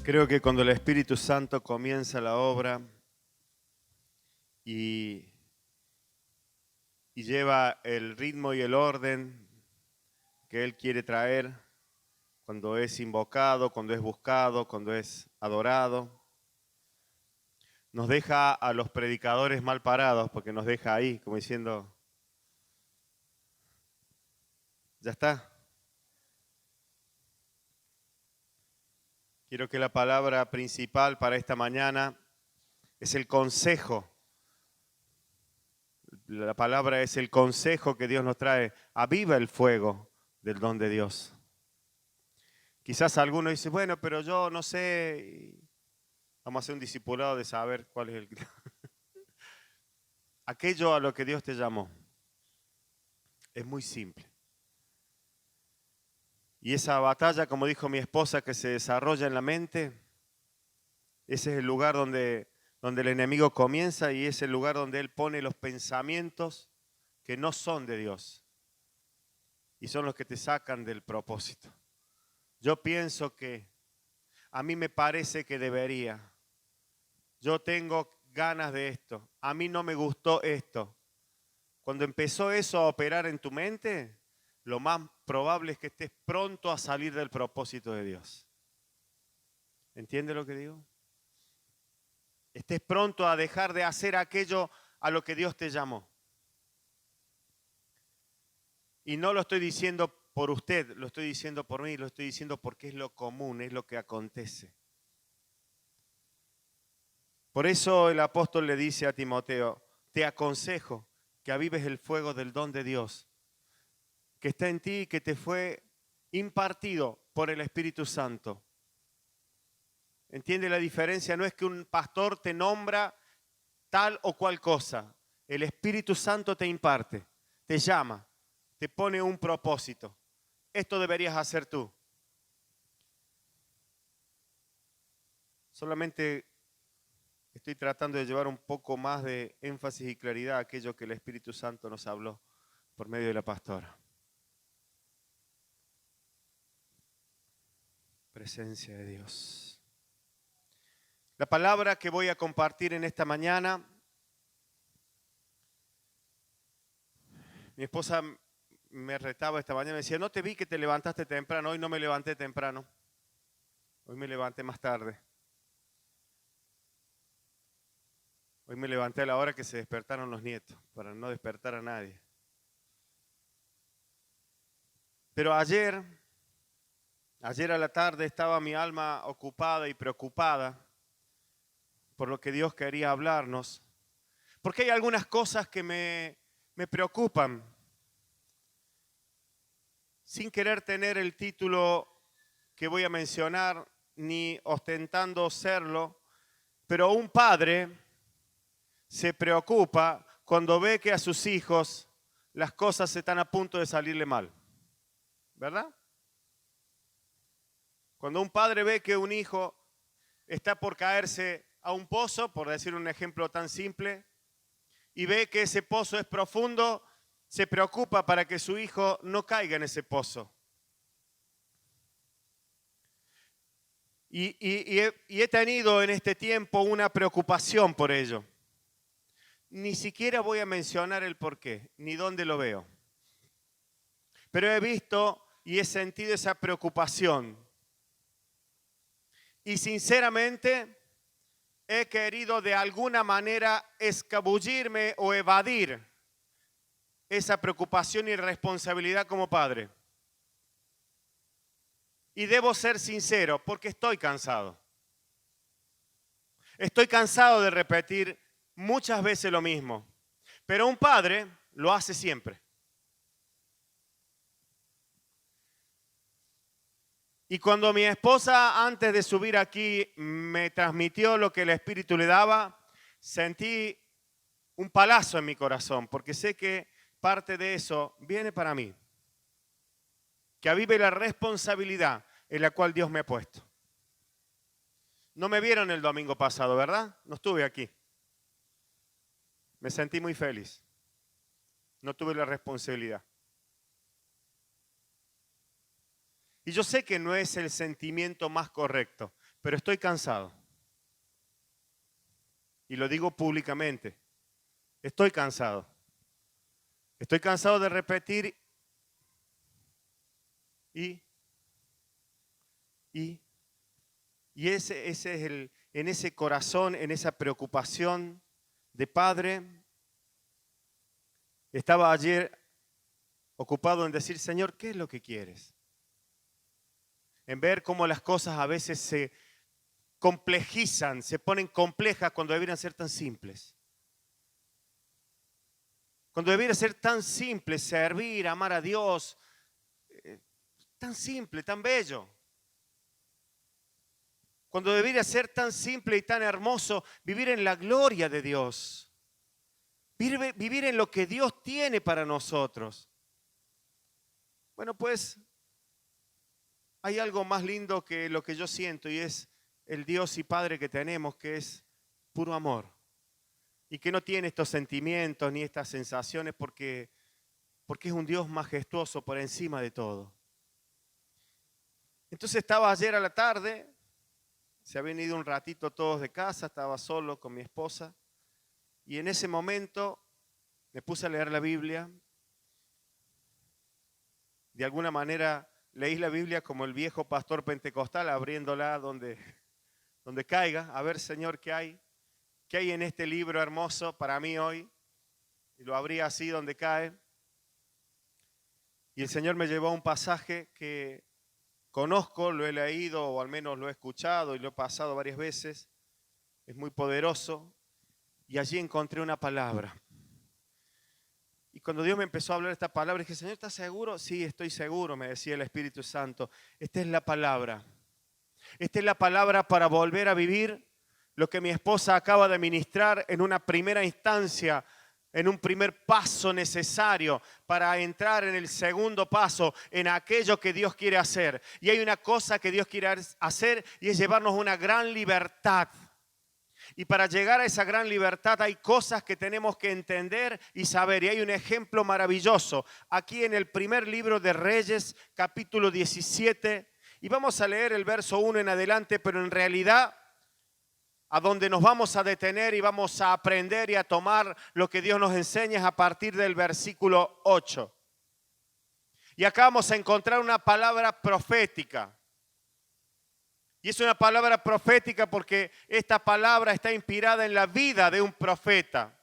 Creo que cuando el Espíritu Santo comienza la obra y, y lleva el ritmo y el orden que Él quiere traer, cuando es invocado, cuando es buscado, cuando es adorado, nos deja a los predicadores mal parados, porque nos deja ahí, como diciendo, ya está. Quiero que la palabra principal para esta mañana es el consejo. La palabra es el consejo que Dios nos trae. Aviva el fuego del don de Dios. Quizás alguno dice, bueno, pero yo no sé. Vamos a hacer un discipulado de saber cuál es el... Aquello a lo que Dios te llamó es muy simple. Y esa batalla, como dijo mi esposa, que se desarrolla en la mente, ese es el lugar donde el enemigo comienza y es el lugar donde él pone los pensamientos que no son de Dios y son los que te sacan del propósito. Yo pienso que, a mí me parece que debería, yo tengo ganas de esto, a mí no me gustó esto. Cuando empezó eso a operar en tu mente, lo más probable es que estés pronto a salir del propósito de Dios. ¿Entiende lo que digo? Estés pronto a dejar de hacer aquello a lo que Dios te llamó. Y no lo estoy diciendo por usted, lo estoy diciendo por mí, lo estoy diciendo porque es lo común, es lo que acontece. Por eso el apóstol le dice a Timoteo, te aconsejo que avives el fuego del don de Dios, que está en ti y que te fue impartido por el Espíritu Santo. ¿Entiende la diferencia? No es que un pastor te nombra tal o cual cosa. El Espíritu Santo te imparte, te llama, te pone un propósito. Esto deberías hacer tú. Solamente estoy tratando de llevar un poco más de énfasis y claridad a aquello que el Espíritu Santo nos habló por medio de la pastora. Presencia de Dios. La palabra que voy a compartir en esta mañana, mi esposa me retaba esta mañana, me decía, no te vi que te levantaste temprano, hoy no me levanté temprano, hoy me levanté más tarde. Hoy me levanté a la hora que se despertaron los nietos, para no despertar a nadie. Pero ayer a la tarde estaba mi alma ocupada y preocupada por lo que Dios quería hablarnos, porque hay algunas cosas que me preocupan, sin querer tener el título que voy a mencionar, ni ostentando serlo, pero un padre se preocupa cuando ve que a sus hijos las cosas están a punto de salirle mal, ¿verdad? Cuando un padre ve que un hijo está por caerse a un pozo, por decir un ejemplo tan simple, y ve que ese pozo es profundo, se preocupa para que su hijo no caiga en ese pozo. Y he tenido en este tiempo una preocupación por ello. Ni siquiera voy a mencionar el porqué, ni dónde lo veo. Pero he visto y he sentido esa preocupación. Y sinceramente he querido de alguna manera escabullirme o evadir esa preocupación y responsabilidad como padre. Y debo ser sincero, porque estoy cansado. Estoy cansado de repetir muchas veces lo mismo. Pero un padre lo hace siempre. Y cuando mi esposa, antes de subir aquí, me transmitió lo que el Espíritu le daba, sentí un palazo en mi corazón, porque sé que parte de eso viene para mí. Que avive la responsabilidad en la cual Dios me ha puesto. No me vieron el domingo pasado, ¿verdad? No estuve aquí. Me sentí muy feliz. No tuve la responsabilidad. Y yo sé que no es el sentimiento más correcto, pero estoy cansado. Y lo digo públicamente. Estoy cansado. Estoy cansado de repetir y ese es en ese corazón, en esa preocupación de padre, estaba ayer ocupado en decir, Señor, ¿qué es lo que quieres? En ver cómo las cosas a veces se complejizan, se ponen complejas cuando deberían ser tan simples. Cuando debería ser tan simple servir, amar a Dios, tan simple, tan bello. Cuando debería ser tan simple y tan hermoso vivir en la gloria de Dios. Vivir en lo que Dios tiene para nosotros. Bueno, pues hay algo más lindo que lo que yo siento y es el Dios y Padre que tenemos, que es puro amor. Y que no tiene estos sentimientos ni estas sensaciones porque es un Dios majestuoso por encima de todo. Entonces estaba ayer a la tarde, se habían ido un ratito todos de casa, estaba solo con mi esposa, y en ese momento me puse a leer la Biblia. De alguna manera leí la Biblia como el viejo pastor pentecostal, abriéndola donde caiga. A ver, Señor, ¿qué hay? ¿Qué hay en este libro hermoso para mí hoy? Y lo abrí así donde cae. Y el Señor me llevó a un pasaje que conozco, lo he leído o al menos lo he escuchado y lo he pasado varias veces. Es muy poderoso. Y allí encontré una palabra. Y cuando Dios me empezó a hablar esta palabra, dije, Señor, ¿estás seguro? Sí, estoy seguro, me decía el Espíritu Santo. Esta es la palabra. Esta es la palabra para volver a vivir lo que mi esposa acaba de ministrar en una primera instancia, en un primer paso necesario para entrar en el segundo paso, en aquello que Dios quiere hacer. Y hay una cosa que Dios quiere hacer y es llevarnos una gran libertad. Y para llegar a esa gran libertad hay cosas que tenemos que entender y saber. Y hay un ejemplo maravilloso aquí en el primer libro de Reyes, capítulo 17. Y vamos a leer el verso 1 en adelante, pero en realidad a donde nos vamos a detener y vamos a aprender y a tomar lo que Dios nos enseña es a partir del versículo 8. Y acá vamos a encontrar una palabra profética. Y es una palabra profética porque esta palabra está inspirada en la vida de un profeta.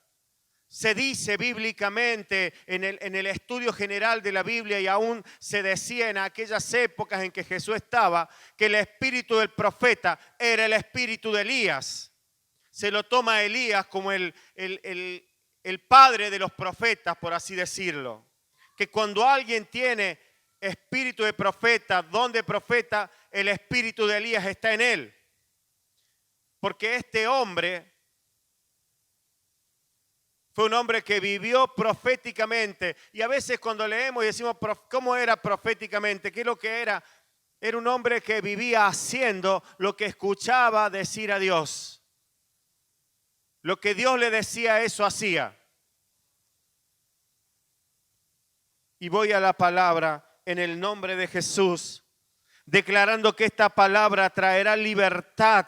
Se dice bíblicamente en el estudio general de la Biblia y aún se decía en aquellas épocas en que Jesús estaba que el espíritu del profeta era el espíritu de Elías. Se lo toma Elías como el padre de los profetas, por así decirlo. Que cuando alguien tiene espíritu de profeta, don de profeta, el espíritu de Elías está en él. Porque este hombre fue un hombre que vivió proféticamente. Y a veces cuando leemos y decimos, ¿cómo era proféticamente? ¿Qué es lo que era? Era un hombre que vivía haciendo lo que escuchaba decir a Dios. Lo que Dios le decía, eso hacía. Y voy a la palabra en el nombre de Jesús, declarando que esta palabra traerá libertad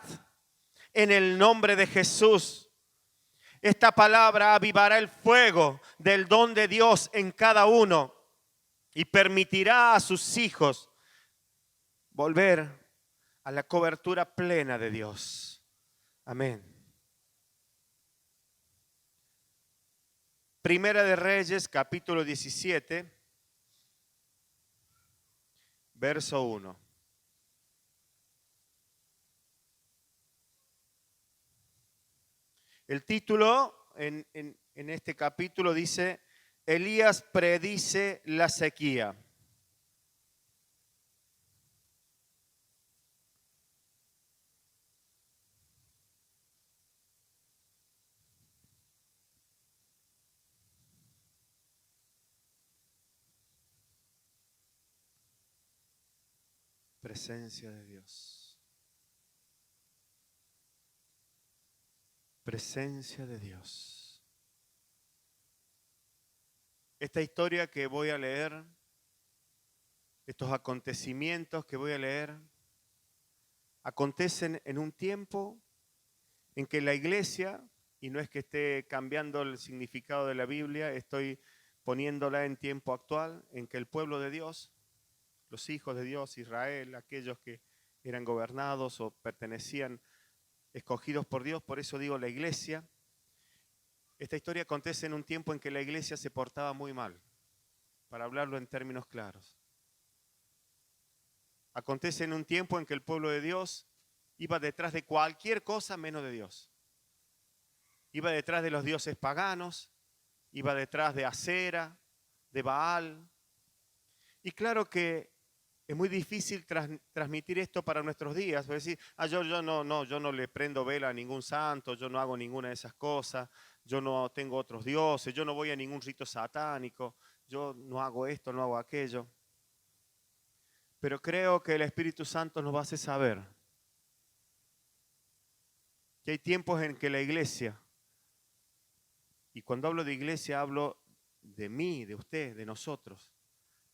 en el nombre de Jesús. Esta palabra avivará el fuego del don de Dios en cada uno y permitirá a sus hijos volver a la cobertura plena de Dios. Amén. Primera de Reyes, capítulo 17, verso 1. El título en este capítulo dice, Elías predice la sequía. Presencia de Dios. Presencia de Dios. Esta historia que voy a leer, estos acontecimientos que voy a leer, acontecen en un tiempo en que la iglesia, y no es que esté cambiando el significado de la Biblia, estoy poniéndola en tiempo actual, en que el pueblo de Dios, los hijos de Dios, Israel, aquellos que eran gobernados o pertenecían, escogidos por Dios, por eso digo la iglesia. Esta historia acontece en un tiempo en que la iglesia se portaba muy mal, para hablarlo en términos claros. Acontece en un tiempo en que el pueblo de Dios iba detrás de cualquier cosa menos de Dios. Iba detrás de los dioses paganos, iba detrás de Acera, de Baal. Y claro que es muy difícil transmitir esto para nuestros días. Decir, yo no le prendo vela a ningún santo, yo no hago ninguna de esas cosas, yo no tengo otros dioses, yo no voy a ningún rito satánico, yo no hago esto, no hago aquello. Pero creo que el Espíritu Santo nos va a hacer saber que hay tiempos en que la iglesia, y cuando hablo de iglesia hablo de mí, de usted, de nosotros,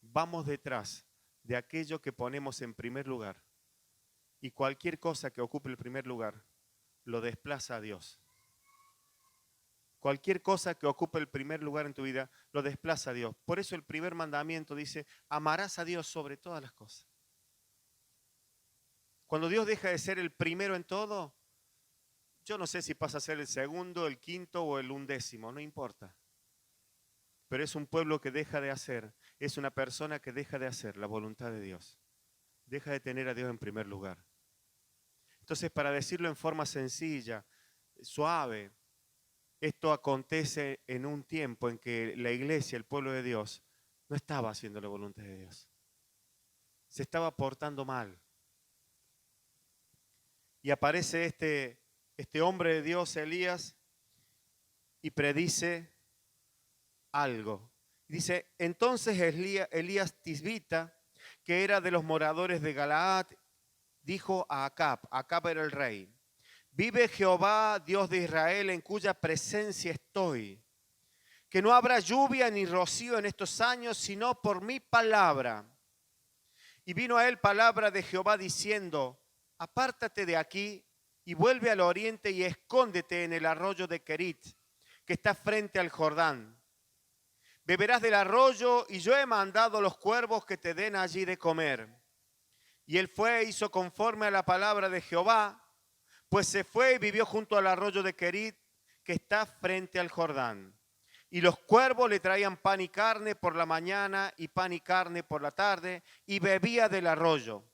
vamos detrás de aquello que ponemos en primer lugar. Y cualquier cosa que ocupe el primer lugar lo desplaza a Dios. Cualquier cosa que ocupe el primer lugar en tu vida lo desplaza a Dios. Por eso el primer mandamiento dice, amarás a Dios sobre todas las cosas. Cuando Dios deja de ser el primero en todo, yo no sé si pasa a ser el segundo, el quinto o el 1º, no importa. Pero es un pueblo que deja de hacer, es una persona que deja de hacer la voluntad de Dios. Deja de tener a Dios en primer lugar. Entonces, para decirlo en forma sencilla, suave, esto acontece en un tiempo en que la iglesia, el pueblo de Dios, no estaba haciendo la voluntad de Dios. Se estaba portando mal. Y aparece este hombre de Dios, Elías, y predice algo. Dice, entonces Elías Tisbita, que era de los moradores de Galaad, dijo a Acab era el rey, vive Jehová, Dios de Israel, en cuya presencia estoy, que no habrá lluvia ni rocío en estos años, sino por mi palabra. Y vino a él palabra de Jehová diciendo, apártate de aquí y vuelve al oriente y escóndete en el arroyo de Querit, que está frente al Jordán. Beberás del arroyo y yo he mandado los cuervos que te den allí de comer. Y él fue e hizo conforme a la palabra de Jehová, pues se fue y vivió junto al arroyo de Querit, que está frente al Jordán. Y los cuervos le traían pan y carne por la mañana y pan y carne por la tarde, y bebía del arroyo.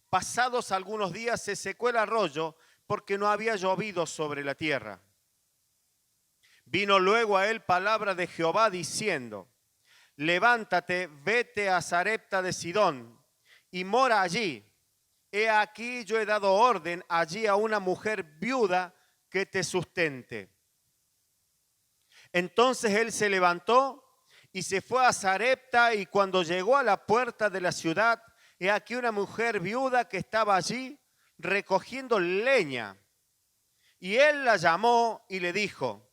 Pasados algunos días se secó el arroyo porque no había llovido sobre la tierra. Vino luego a él palabra de Jehová diciendo, levántate, vete a Sarepta de Sidón y mora allí. He aquí yo he dado orden allí a una mujer viuda que te sustente. Entonces él se levantó y se fue a Sarepta, y cuando llegó a la puerta de la ciudad, he aquí una mujer viuda que estaba allí recogiendo leña. Y él la llamó y le dijo,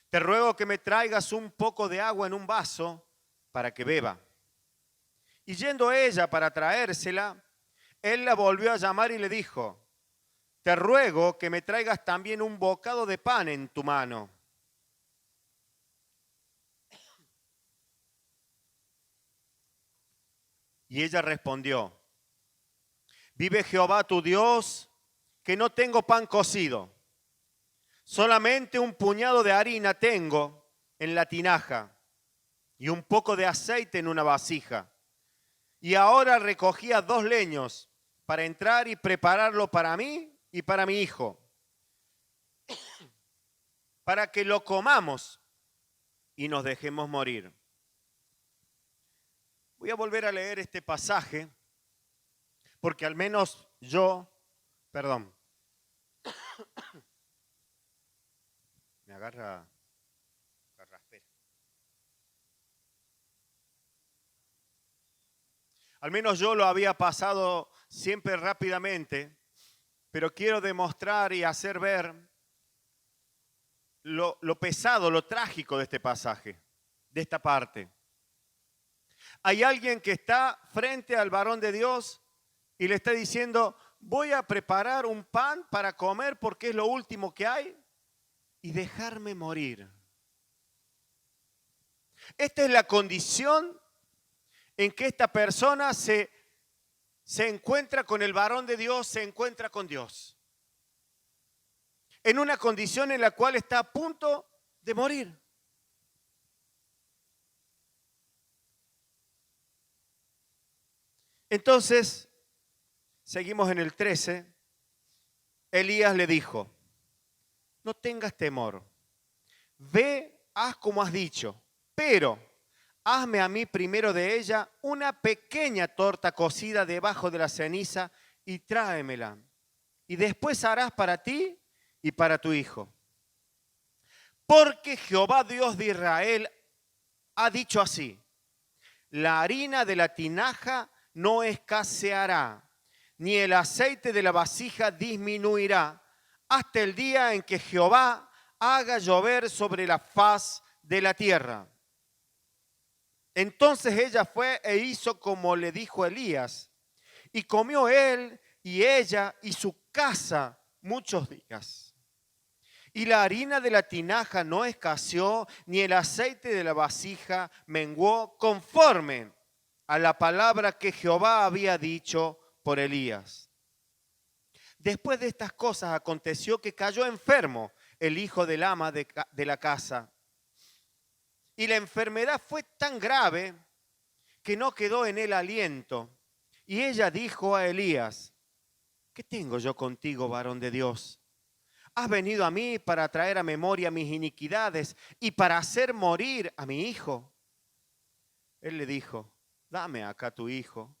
te ruego que me traigas un poco de agua en un vaso para que beba. Y yendo ella para traérsela, él la volvió a llamar y le dijo, te ruego que me traigas también un bocado de pan en tu mano. Y ella respondió, vive Jehová tu Dios, que no tengo pan cocido, solamente un puñado de harina tengo en la tinaja y un poco de aceite en una vasija. Y ahora recogía 2 leños para entrar y prepararlo para mí y para mi hijo, para que lo comamos y nos dejemos morir. Voy a volver a leer este pasaje, porque al menos yo, me agarra la raspera. Al menos yo lo había pasado siempre rápidamente, pero quiero demostrar y hacer ver lo pesado, lo trágico de este pasaje, de esta parte. Hay alguien que está frente al varón de Dios y le está diciendo, voy a preparar un pan para comer porque es lo último que hay y dejarme morir. Esta es la condición en que esta persona se encuentra con el varón de Dios, se encuentra con Dios. En una condición en la cual está a punto de morir. Entonces, seguimos en el 13. Elías le dijo, no tengas temor, ve, haz como has dicho, pero hazme a mí primero de ella una pequeña torta cocida debajo de la ceniza y tráemela. Y después harás para ti y para tu hijo. Porque Jehová Dios de Israel ha dicho así, la harina de la tinaja no escaseará, ni el aceite de la vasija disminuirá, hasta el día en que Jehová haga llover sobre la faz de la tierra. Entonces ella fue e hizo como le dijo Elías, y comió él y ella y su casa muchos días. Y la harina de la tinaja no escaseó, ni el aceite de la vasija menguó, conforme a la palabra que Jehová había dicho por Elías. Después de estas cosas aconteció que cayó enfermo el hijo del ama de la casa. Y la enfermedad fue tan grave que no quedó en él aliento. Y ella dijo a Elías, ¿qué tengo yo contigo, varón de Dios? ¿Has venido a mí para traer a memoria mis iniquidades y para hacer morir a mi hijo? Él le dijo, dame acá tu hijo.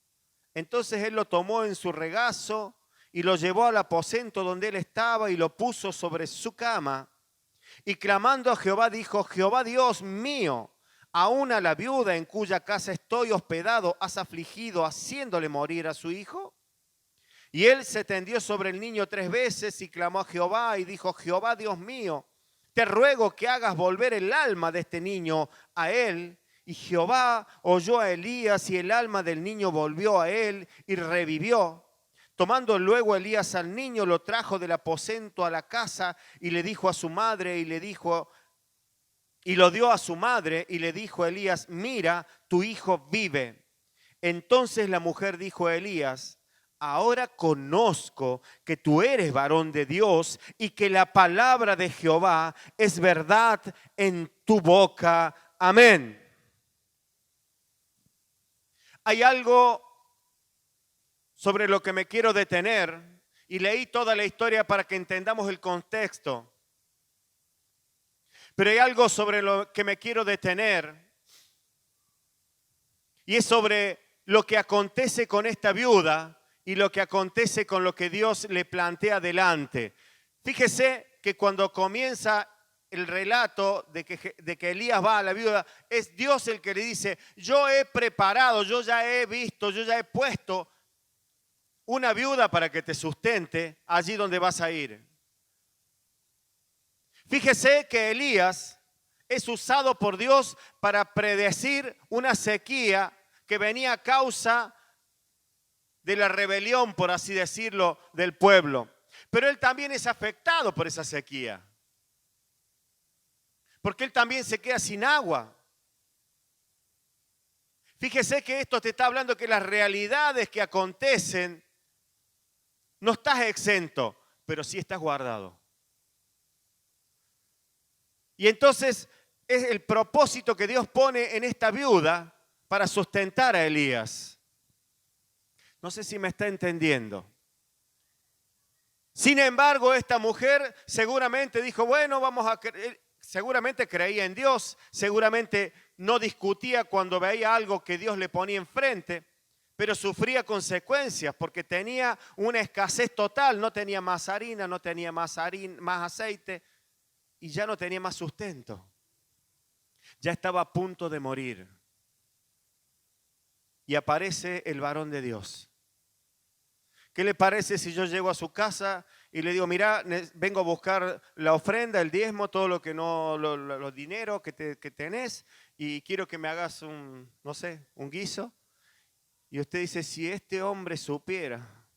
Entonces él lo tomó en su regazo y lo llevó al aposento donde él estaba y lo puso sobre su cama. Y clamando a Jehová dijo, Jehová Dios mío, aún a la viuda en cuya casa estoy hospedado, ¿has afligido haciéndole morir a su hijo? Y él se tendió sobre el niño 3 veces y clamó a Jehová y dijo, Jehová Dios mío, te ruego que hagas volver el alma de este niño a él. Y Jehová oyó a Elías y el alma del niño volvió a él y revivió. Tomando luego Elías al niño, lo trajo del aposento a la casa y le dijo a su madre y lo dio a su madre y le dijo a Elías, mira, tu hijo vive. Entonces la mujer dijo a Elías, ahora conozco que tú eres varón de Dios y que la palabra de Jehová es verdad en tu boca. Amén. Hay algo sobre lo que me quiero detener y leí toda la historia para que entendamos el contexto. Pero hay algo sobre lo que me quiero detener y es sobre lo que acontece con esta viuda y lo que acontece con lo que Dios le plantea delante. Fíjese que cuando comienza el relato de que Elías va a la viuda, es Dios el que le dice, yo he preparado, yo ya he visto, yo ya he puesto una viuda para que te sustente allí donde vas a ir. Fíjese que Elías es usado por Dios para predecir una sequía que venía a causa de la rebelión, por así decirlo, del pueblo. Pero él también es afectado por esa sequía. Porque él también se queda sin agua. Fíjese que esto te está hablando que las realidades que acontecen, no estás exento, pero sí estás guardado. Y entonces es el propósito que Dios pone en esta viuda para sustentar a Elías. No sé si me está entendiendo. Sin embargo, esta mujer seguramente dijo, bueno, vamos a creer. Seguramente creía en Dios, seguramente no discutía cuando veía algo que Dios le ponía enfrente, pero sufría consecuencias porque tenía una escasez total, no tenía más harina, no tenía más aceite y ya no tenía más sustento. Ya estaba a punto de morir. Y aparece el varón de Dios. ¿Qué le parece si yo llego a su casa y le digo, mira, vengo a buscar la ofrenda, el diezmo, todo lo que no, los dinero que tenés y quiero que me hagas un guiso? Y usted dice, si este hombre supiera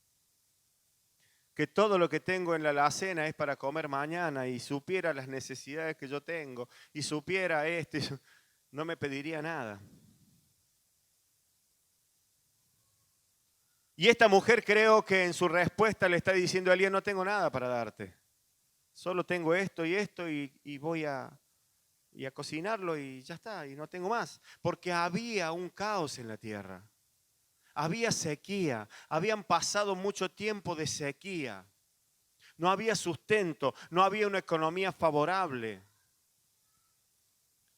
que todo lo que tengo en la alacena es para comer mañana y supiera las necesidades que yo tengo y supiera esto, no me pediría nada. Y esta mujer creo que en su respuesta le está diciendo a Elías, no tengo nada para darte. Solo tengo esto y voy a cocinarlo y ya está, y no tengo más. Porque había un caos en la tierra. Había sequía, habían pasado mucho tiempo de sequía. No había sustento, no había una economía favorable.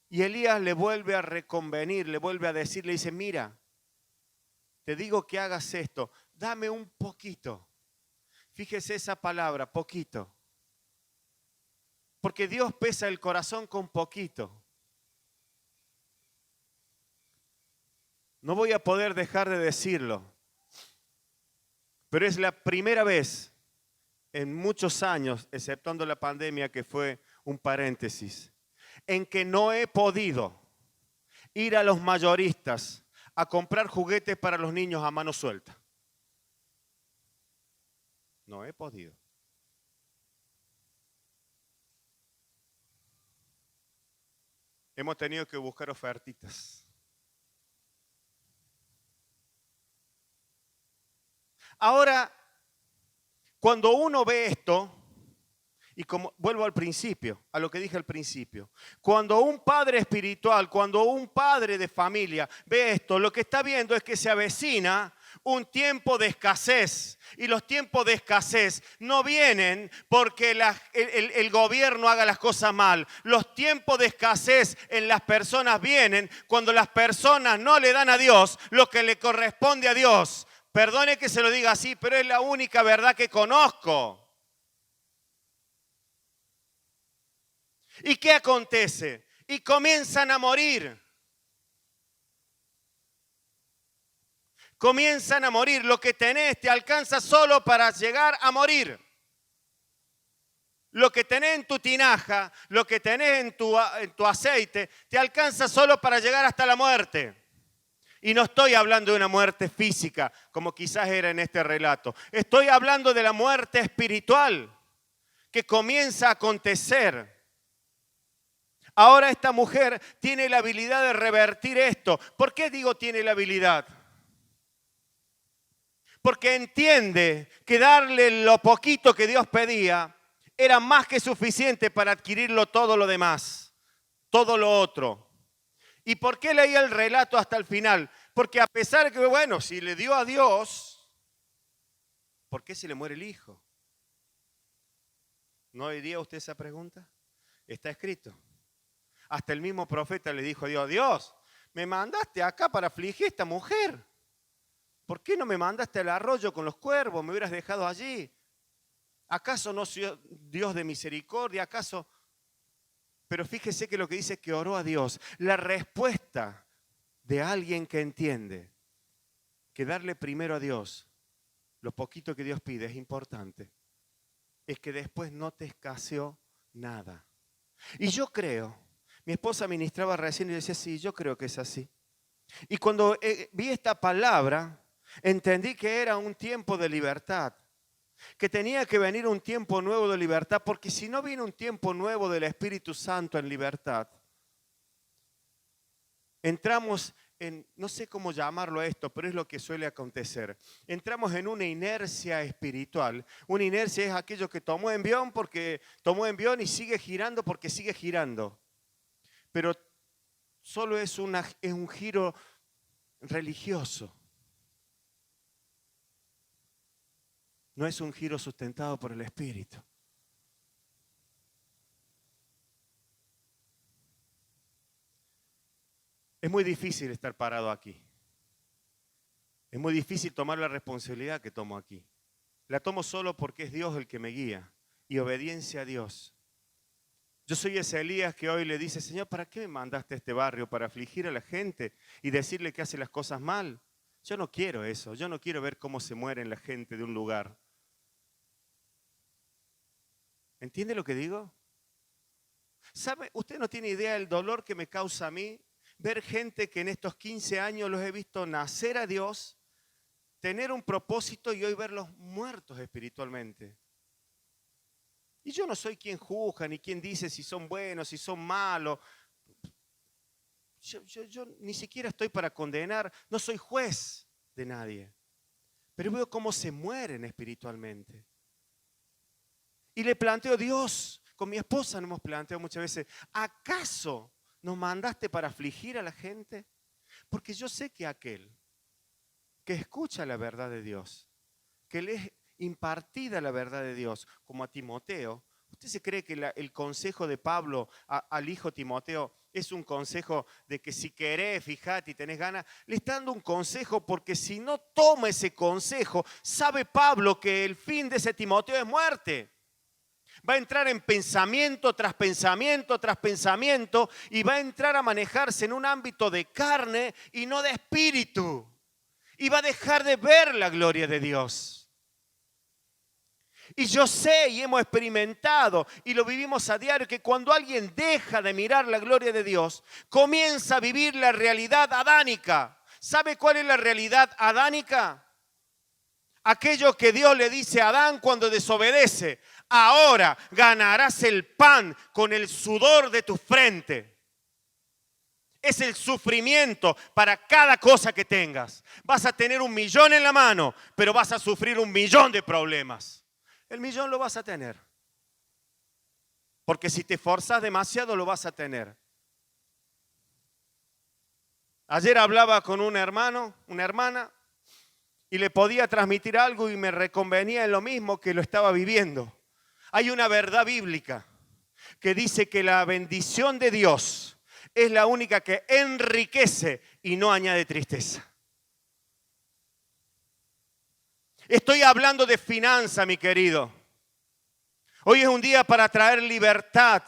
Y Elías le vuelve a reconvenir, le vuelve a decir, le dice, mira, te digo que hagas esto, dame un poquito. Fíjese esa palabra, poquito. Porque Dios pesa el corazón con poquito. No voy a poder dejar de decirlo, pero es la primera vez en muchos años, exceptuando la pandemia que fue un paréntesis, en que no he podido ir a los mayoristas a comprar juguetes para los niños a mano suelta. No he podido. Hemos tenido que buscar ofertitas. Ahora, cuando uno ve esto, y como vuelvo al principio, a lo que dije al principio, cuando un padre espiritual, cuando un padre de familia ve esto, lo que está viendo es que se avecina un tiempo de escasez. Y los tiempos de escasez no vienen porque el gobierno haga las cosas mal. Los tiempos de escasez en las personas vienen cuando las personas no le dan a Dios lo que le corresponde a Dios. Perdone que se lo diga así, pero es la única verdad que conozco. ¿Y qué acontece? Y comienzan a morir. Comienzan a morir. Lo que tenés te alcanza solo para llegar a morir. Lo que tenés en tu tinaja, lo que tenés en tu aceite, te alcanza solo para llegar hasta la muerte. Y no estoy hablando de una muerte física, como quizás era en este relato. Estoy hablando de la muerte espiritual que comienza a acontecer. Ahora esta mujer tiene la habilidad de revertir esto. ¿Por qué digo tiene la habilidad? Porque entiende que darle lo poquito que Dios pedía era más que suficiente para adquirirlo todo lo demás, todo lo otro. ¿Y por qué leía el relato hasta el final? Porque a pesar de que, bueno, si le dio a Dios, ¿por qué se le muere el hijo? ¿No diría usted esa pregunta? Está escrito. Hasta el mismo profeta le dijo a Dios, Dios, me mandaste acá para afligir a esta mujer. ¿Por qué no me mandaste al arroyo con los cuervos? Me hubieras dejado allí. ¿Acaso no soy Dios de misericordia? ¿Acaso? Pero fíjese que lo que dice es que oró a Dios. La respuesta de alguien que entiende que darle primero a Dios lo poquito que Dios pide es importante, es que después no te escaseó nada. Y yo creo, mi esposa ministraba recién y decía, sí, yo creo que es así. Y cuando vi esta palabra, entendí que era un tiempo de libertad, que tenía que venir un tiempo nuevo de libertad, porque si no viene un tiempo nuevo del Espíritu Santo en libertad, entramos en, no sé cómo llamarlo esto, pero es lo que suele acontecer. Entramos en una inercia espiritual. Una inercia es aquello que tomó envión porque tomó envión y sigue girando porque sigue girando. Pero solo es un giro religioso. No es un giro sustentado por el Espíritu. Es muy difícil estar parado aquí. Es muy difícil tomar la responsabilidad que tomo aquí. La tomo solo porque es Dios el que me guía y obediencia a Dios. Yo soy ese Elías que hoy le dice, Señor, ¿para qué me mandaste a este barrio? ¿Para afligir a la gente y decirle que hace las cosas mal? Yo no quiero eso. Yo no quiero ver cómo se mueren la gente de un lugar. ¿Entiende lo que digo? ¿Sabe? Usted no tiene idea del dolor que me causa a mí ver gente que en estos 15 años los he visto nacer a Dios, tener un propósito y hoy verlos muertos espiritualmente. Y yo no soy quien juzga ni quien dice si son buenos, si son malos. Yo ni siquiera estoy para condenar, no soy juez de nadie. Pero veo cómo se mueren espiritualmente. Y le planteo, Dios, con mi esposa nos hemos planteado muchas veces, ¿acaso nos mandaste para afligir a la gente? Porque yo sé que aquel que escucha la verdad de Dios, que le es impartida la verdad de Dios, como a Timoteo, ¿usted se cree que el consejo de Pablo al hijo Timoteo es un consejo de que si querés, fijate y tenés ganas? Le está dando un consejo porque si no toma ese consejo, sabe Pablo que el fin de ese Timoteo es muerte. Va a entrar en pensamiento tras pensamiento tras pensamiento y va a entrar a manejarse en un ámbito de carne y no de espíritu. Y va a dejar de ver la gloria de Dios. Y yo sé y hemos experimentado y lo vivimos a diario que cuando alguien deja de mirar la gloria de Dios, comienza a vivir la realidad adánica. ¿Sabe cuál es la realidad adánica? Aquello que Dios le dice a Adán cuando desobedece. Ahora ganarás el pan con el sudor de tu frente. Es el sufrimiento para cada cosa que tengas. Vas a tener 1.000.000 en la mano, pero vas a sufrir 1.000.000 de problemas. El 1.000.000 lo vas a tener. Porque si te esforzas demasiado lo vas a tener. Ayer hablaba con un hermano, una hermana, y le podía transmitir algo y me reconvenía en lo mismo que lo estaba viviendo. Hay una verdad bíblica que dice que la bendición de Dios es la única que enriquece y no añade tristeza. Estoy hablando de finanzas, mi querido. Hoy es un día para traer libertad.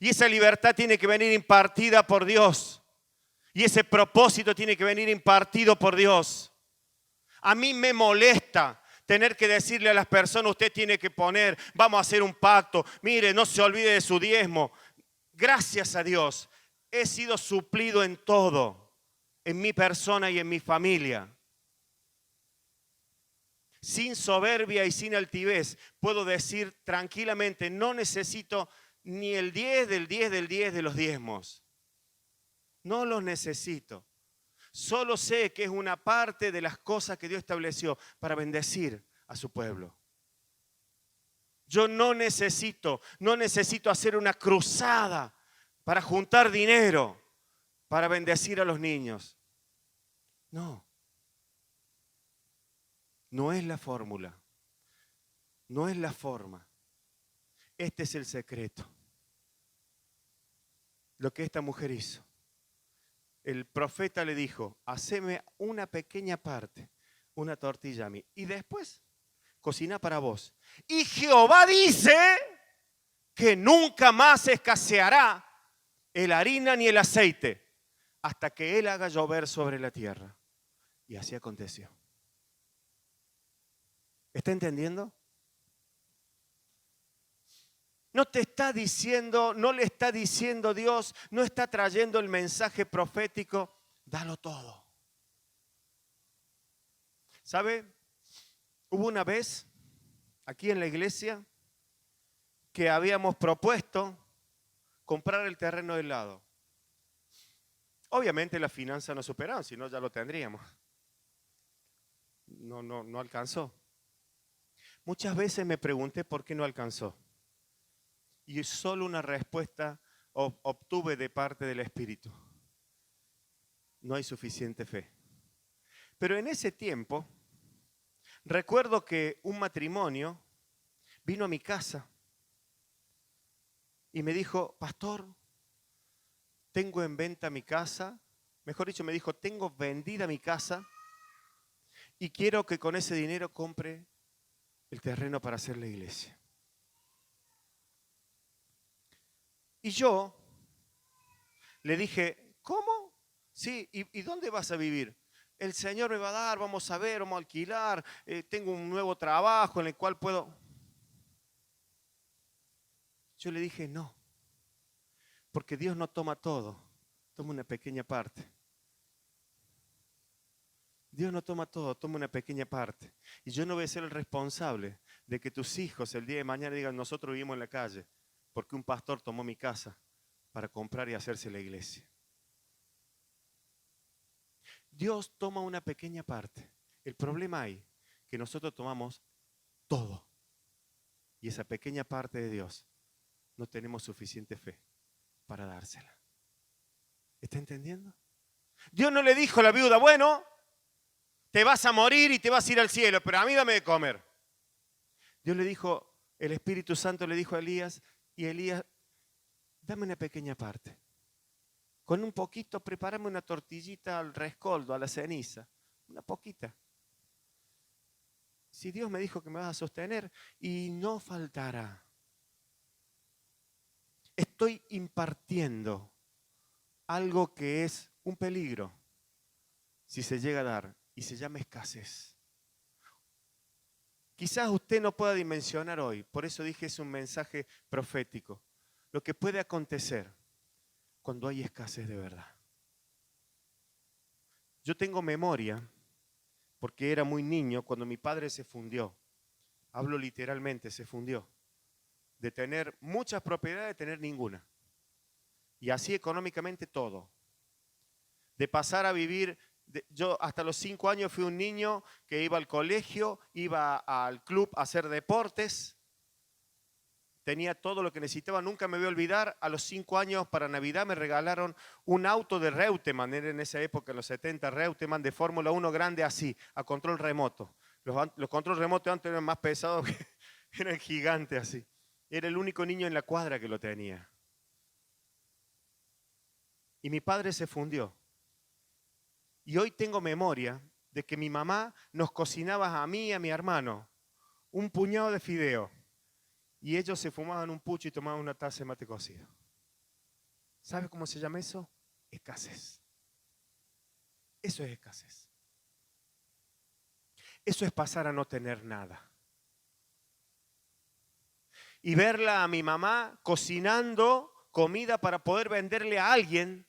Y esa libertad tiene que venir impartida por Dios. Y ese propósito tiene que venir impartido por Dios. A mí me molesta tener que decirle a las personas, usted tiene que poner, vamos a hacer un pacto. Mire, no se olvide de su diezmo. Gracias a Dios, he sido suplido en todo, en mi persona y en mi familia. Sin soberbia y sin altivez, puedo decir tranquilamente, no necesito ni el 10 del 10 del 10 de los diezmos. No los necesito. Solo sé que es una parte de las cosas que Dios estableció para bendecir a su pueblo. Yo no necesito hacer una cruzada para juntar dinero para bendecir a los niños. No. No es la fórmula. No es la forma. Este es el secreto. Lo que esta mujer hizo. El profeta le dijo, haceme una pequeña parte, una tortilla a mí. Y después, cocina para vos. Y Jehová dice que nunca más escaseará el harina ni el aceite hasta que Él haga llover sobre la tierra. Y así aconteció. ¿Está entendiendo? No te está diciendo, no le está diciendo Dios, no está trayendo el mensaje profético, dalo todo. ¿Sabe? Hubo una vez aquí en la iglesia que habíamos propuesto comprar el terreno del lado. Obviamente las finanzas no superaron, si no ya lo tendríamos. No alcanzó. Muchas veces me pregunté por qué no alcanzó. Y solo una respuesta obtuve de parte del Espíritu. No hay suficiente fe. Pero en ese tiempo, recuerdo que un matrimonio vino a mi casa y me dijo, pastor, tengo en venta mi casa. Mejor dicho, me dijo, tengo vendida mi casa y quiero que con ese dinero compre el terreno para hacer la iglesia. Y yo le dije, ¿cómo? Sí, ¿y dónde vas a vivir? El Señor me va a dar, vamos a ver, vamos a alquilar, tengo un nuevo trabajo en el cual puedo. Yo le dije, no, porque Dios no toma todo, toma una pequeña parte. Dios no toma todo, toma una pequeña parte. Y yo no voy a ser el responsable de que tus hijos el día de mañana digan, nosotros vivimos en la calle, porque un pastor tomó mi casa para comprar y hacerse la iglesia. Dios toma una pequeña parte. El problema hay que nosotros tomamos todo. Y esa pequeña parte de Dios no tenemos suficiente fe para dársela. ¿Está entendiendo? Dios no le dijo a la viuda, bueno, te vas a morir y te vas a ir al cielo, pero a mí dame de comer. Dios le dijo, el Espíritu Santo le dijo a Elías, y Elías, dame una pequeña parte. Con un poquito, prepárame una tortillita al rescoldo, a la ceniza. Una poquita. Si Dios me dijo que me vas a sostener, y no faltará. Estoy impartiendo algo que es un peligro, si se llega a dar, y se llama escasez. Quizás usted no pueda dimensionar hoy, por eso dije es un mensaje profético, lo que puede acontecer cuando hay escasez de verdad. Yo tengo memoria, porque era muy niño, cuando mi padre se fundió, hablo literalmente, se fundió, de tener muchas propiedades, de tener ninguna. Y así económicamente todo. De pasar a vivir, yo hasta los 5 años fui un niño que iba al colegio, iba al club a hacer deportes, tenía todo lo que necesitaba, nunca me voy a olvidar, a los 5 años para Navidad me regalaron un auto de Reutemann, era en esa época, en los 70, Reutemann de Fórmula 1 grande así, a control remoto. Los control remotos antes eran más pesados, eran gigantes así. Era el único niño en la cuadra que lo tenía. Y mi padre se fundió. Y hoy tengo memoria de que mi mamá nos cocinaba a mí y a mi hermano un puñado de fideo. Y ellos se fumaban un pucho y tomaban una taza de mate cocido. ¿Sabe cómo se llama eso? Escasez. Eso es escasez. Eso es pasar a no tener nada. Y verla a mi mamá cocinando comida para poder venderle a alguien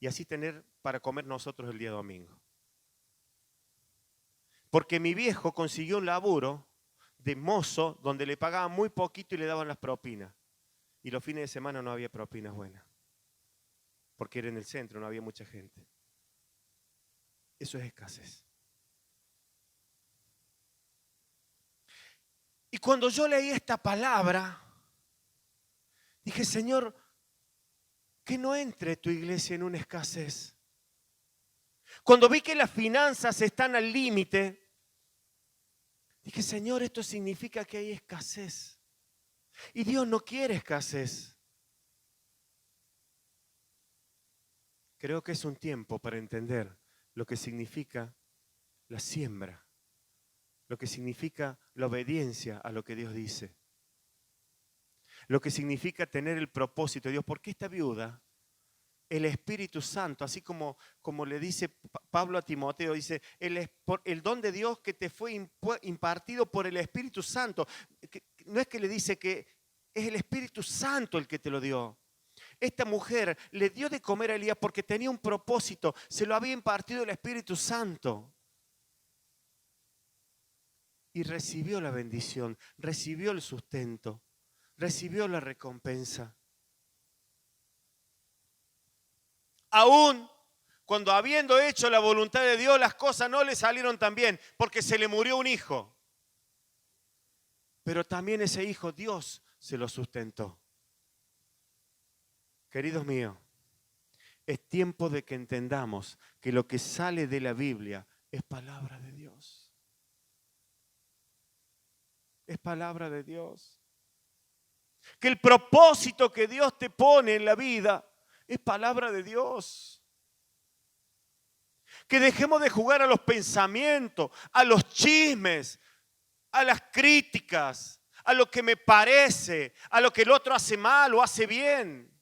y así tener para comer nosotros el día domingo. Porque mi viejo consiguió un laburo de mozo donde le pagaban muy poquito y le daban las propinas. Y los fines de semana no había propinas buenas. Porque era en el centro, no había mucha gente. Eso es escasez. Y cuando yo leí esta palabra, dije, Señor, que no entre tu iglesia en una escasez. Cuando vi que las finanzas están al límite, dije, Señor, esto significa que hay escasez. Y Dios no quiere escasez. Creo que es un tiempo para entender lo que significa la siembra, lo que significa la obediencia a lo que Dios dice, lo que significa tener el propósito de Dios. Porque esta viuda, el Espíritu Santo, así como le dice Pablo a Timoteo, dice, el don de Dios que te fue impartido por el Espíritu Santo. No es que le dice que es el Espíritu Santo el que te lo dio. Esta mujer le dio de comer a Elías porque tenía un propósito, se lo había impartido el Espíritu Santo. Y recibió la bendición, recibió el sustento, recibió la recompensa. Aún cuando habiendo hecho la voluntad de Dios, las cosas no le salieron tan bien, porque se le murió un hijo. Pero también ese hijo Dios se lo sustentó. Queridos míos, es tiempo de que entendamos que lo que sale de la Biblia es palabra de Dios. Es palabra de Dios. Que el propósito que Dios te pone en la vida es palabra de Dios. Que dejemos de jugar a los pensamientos, a los chismes, a las críticas, a lo que me parece, a lo que el otro hace mal o hace bien.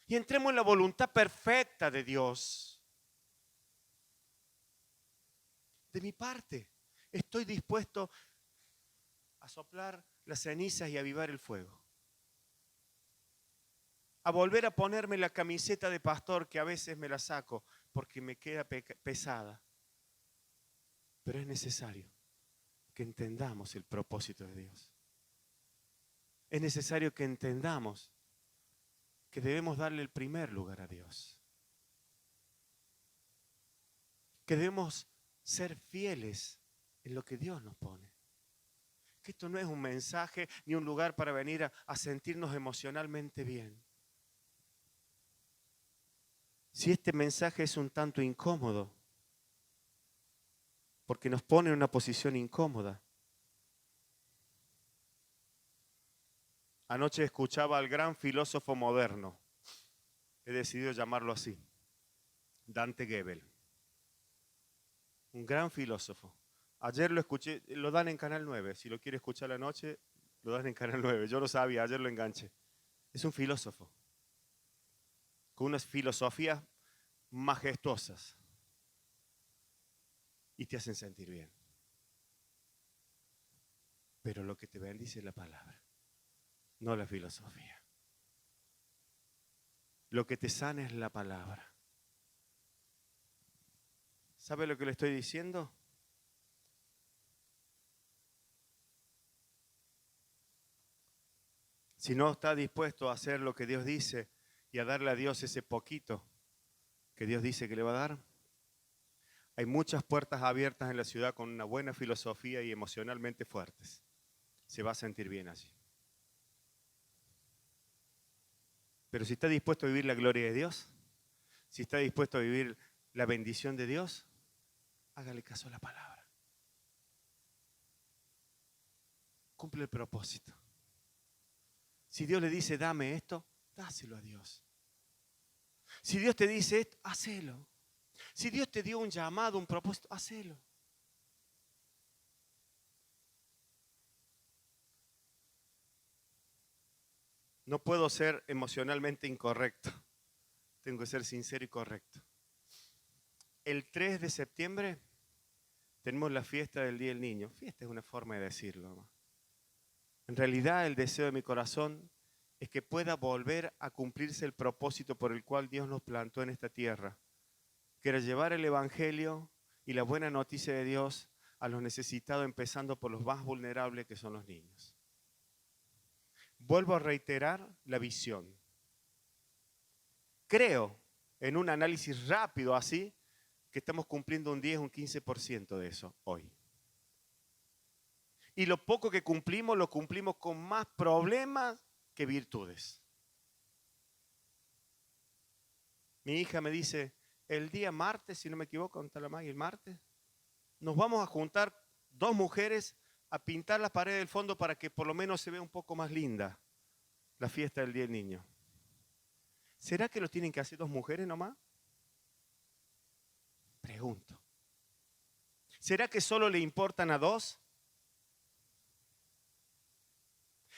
Y entremos en la voluntad perfecta de Dios. De mi parte, estoy dispuesto a soplar las cenizas y avivar el fuego. A volver a ponerme la camiseta de pastor que a veces me la saco porque me queda pesada. Pero es necesario que entendamos el propósito de Dios. Es necesario que entendamos que debemos darle el primer lugar a Dios. Que debemos ser fieles en lo que Dios nos pone. Que esto no es un mensaje ni un lugar para venir a sentirnos emocionalmente bien. Si este mensaje es un tanto incómodo, porque nos pone en una posición incómoda. Anoche escuchaba al gran filósofo moderno, he decidido llamarlo así, Dante Gebel. Un gran filósofo. Ayer lo escuché, lo dan en Canal 9, si lo quiere escuchar la noche, lo dan en Canal 9. Yo lo sabía, ayer lo enganché. Es un filósofo, con unas filosofías majestuosas y te hacen sentir bien. Pero lo que te bendice es la palabra, no la filosofía. Lo que te sana es la palabra. ¿Sabe lo que le estoy diciendo? Si no está dispuesto a hacer lo que Dios dice y a darle a Dios ese poquito que Dios dice que le va a dar, hay muchas puertas abiertas en la ciudad con una buena filosofía y emocionalmente fuertes. Se va a sentir bien allí. Pero si está dispuesto a vivir la gloria de Dios, si está dispuesto a vivir la bendición de Dios, hágale caso a la palabra. Cumple el propósito. Si Dios le dice, dame esto, dáselo a Dios. Si Dios te dice esto, hacelo. Si Dios te dio un llamado, un propósito, hacelo. No puedo ser emocionalmente incorrecto. Tengo que ser sincero y correcto. El 3 de septiembre tenemos la fiesta del Día del Niño. Fiesta es una forma de decirlo, ¿no? En realidad, el deseo de mi corazón es que pueda volver a cumplirse el propósito por el cual Dios nos plantó en esta tierra, que era llevar el Evangelio y la buena noticia de Dios a los necesitados, empezando por los más vulnerables, que son los niños. Vuelvo a reiterar la visión. Creo, en un análisis rápido así, que estamos cumpliendo un 10, un 15% de eso hoy. Y lo poco que cumplimos, lo cumplimos con más problemas que virtudes. Mi hija me dice, el día martes, si no me equivoco, el martes, nos vamos a juntar 2 mujeres a pintar la pared del fondo para que por lo menos se vea un poco más linda la fiesta del Día del Niño. ¿Será que lo tienen que hacer 2 mujeres nomás? Pregunto. ¿Será que solo le importan a 2?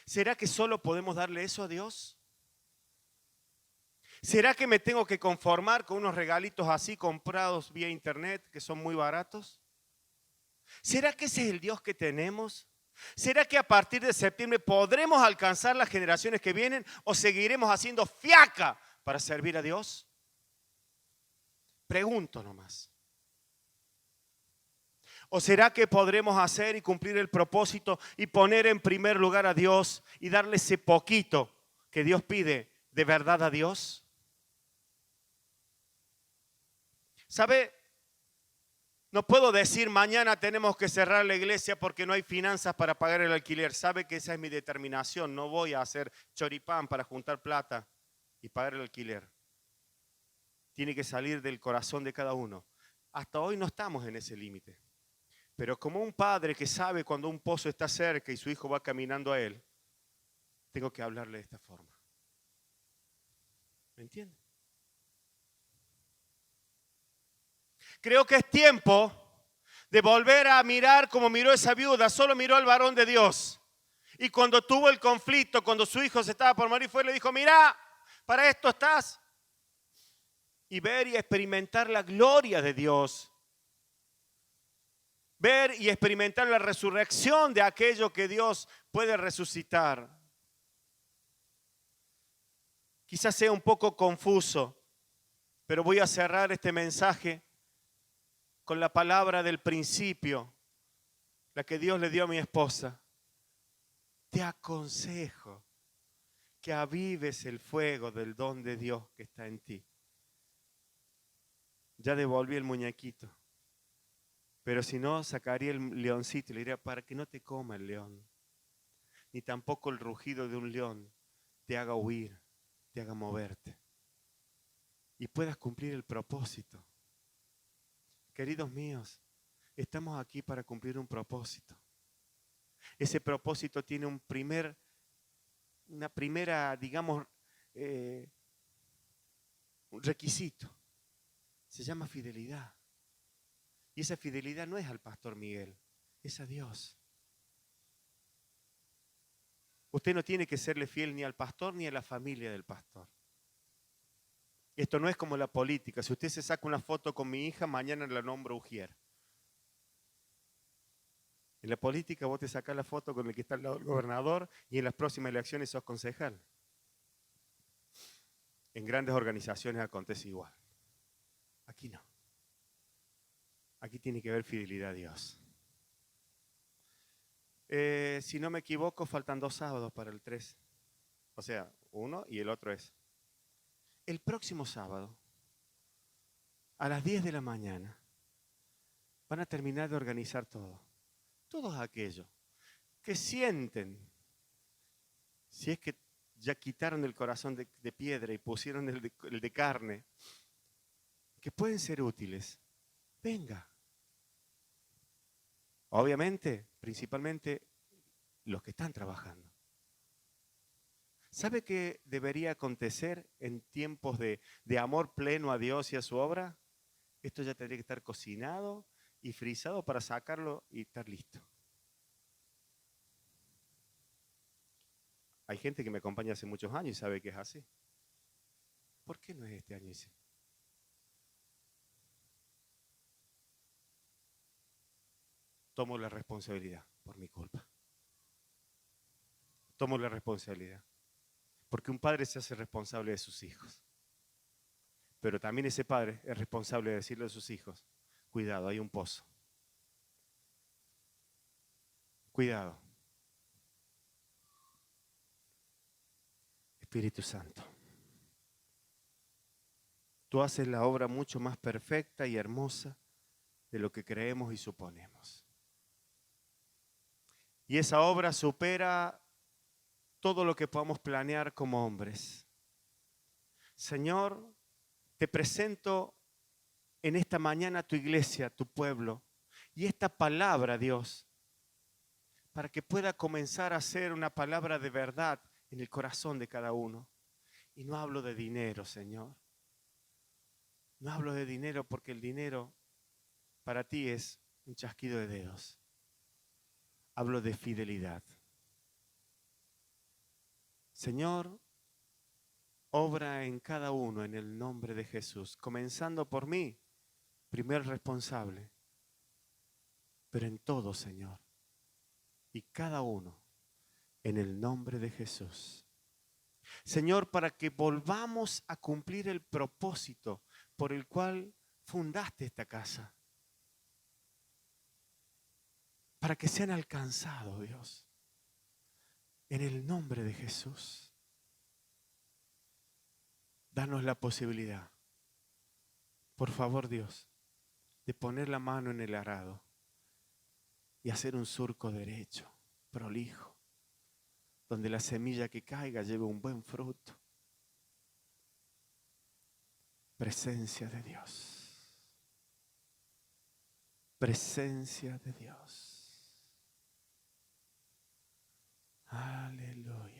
¿Será que solo podemos darle eso a Dios? ¿Será que me tengo que conformar con unos regalitos así comprados vía internet que son muy baratos? ¿Será que ese es el Dios que tenemos? ¿Será que a partir de septiembre podremos alcanzar las generaciones que vienen o seguiremos haciendo fiaca para servir a Dios? Pregunto nomás. ¿O será que podremos hacer y cumplir el propósito y poner en primer lugar a Dios y darle ese poquito que Dios pide de verdad a Dios? ¿Sabe? No puedo decir mañana tenemos que cerrar la iglesia porque no hay finanzas para pagar el alquiler. ¿Sabe que esa es mi determinación? No voy a hacer choripán para juntar plata y pagar el alquiler. Tiene que salir del corazón de cada uno. Hasta hoy no estamos en ese límite. Pero como un padre que sabe cuando un pozo está cerca y su hijo va caminando a él, tengo que hablarle de esta forma. ¿Me entiende? Creo que es tiempo de volver a mirar como miró esa viuda. Solo miró al varón de Dios. Y cuando tuvo el conflicto, cuando su hijo se estaba por morir, fue y le dijo, mira, para esto estás. Y ver y experimentar la gloria de Dios. Ver y experimentar la resurrección de aquello que Dios puede resucitar. Quizás sea un poco confuso, pero voy a cerrar este mensaje con la palabra del principio, la que Dios le dio a mi esposa. Te aconsejo que avives el fuego del don de Dios que está en ti. Ya devolví el muñequito, pero si no, sacaría el leoncito y le diría, para que no te coma el león, ni tampoco el rugido de un león te haga huir, te haga moverte y puedas cumplir el propósito. Queridos míos, estamos aquí para cumplir un propósito. Ese propósito tiene una primera, digamos, un requisito. Se llama fidelidad. Y esa fidelidad no es al pastor Miguel, es a Dios. Usted no tiene que serle fiel ni al pastor ni a la familia del pastor. Esto no es como la política. Si usted se saca una foto con mi hija, mañana la nombro Ujier. En la política vos te sacás la foto con el que está al lado del gobernador y en las próximas elecciones sos concejal. En grandes organizaciones acontece igual. Aquí no. Aquí tiene que haber fidelidad a Dios. Si no me equivoco, faltan 2 sábados para el 3. O sea, uno y el otro es. El próximo sábado, a las 10 de la mañana, van a terminar de organizar todo. Todos aquellos que sienten, si es que ya quitaron el corazón de piedra y pusieron el de carne, que pueden ser útiles, venga. Obviamente, principalmente los que están trabajando. ¿Sabe qué debería acontecer en tiempos de amor pleno a Dios y a su obra? Esto ya tendría que estar cocinado y frisado para sacarlo y estar listo. Hay gente que me acompaña hace muchos años y sabe que es así. ¿Por qué no es este año así? Tomo la responsabilidad por mi culpa. Tomo la responsabilidad. Porque un padre se hace responsable de sus hijos. Pero también ese padre es responsable de decirle a sus hijos, cuidado, hay un pozo. Cuidado. Espíritu Santo, tú haces la obra mucho más perfecta y hermosa de lo que creemos y suponemos. Y esa obra supera todo lo que podamos planear como hombres. Señor, te presento en esta mañana tu iglesia, tu pueblo, y esta palabra, Dios, para que pueda comenzar a ser una palabra de verdad en el corazón de cada uno. Y no hablo de dinero, Señor. No hablo de dinero porque el dinero para ti es un chasquido de dedos. Hablo de fidelidad. Señor, obra en cada uno en el nombre de Jesús, comenzando por mí, primer responsable, pero en todo, Señor, y cada uno en el nombre de Jesús. Señor, para que volvamos a cumplir el propósito por el cual fundaste esta casa, para que sean alcanzados, Dios, en el nombre de Jesús. Danos la posibilidad, por favor, Dios, de poner la mano en el arado y hacer un surco derecho, prolijo, donde la semilla que caiga lleve un buen fruto. Presencia de Dios. Presencia de Dios. Aleluya.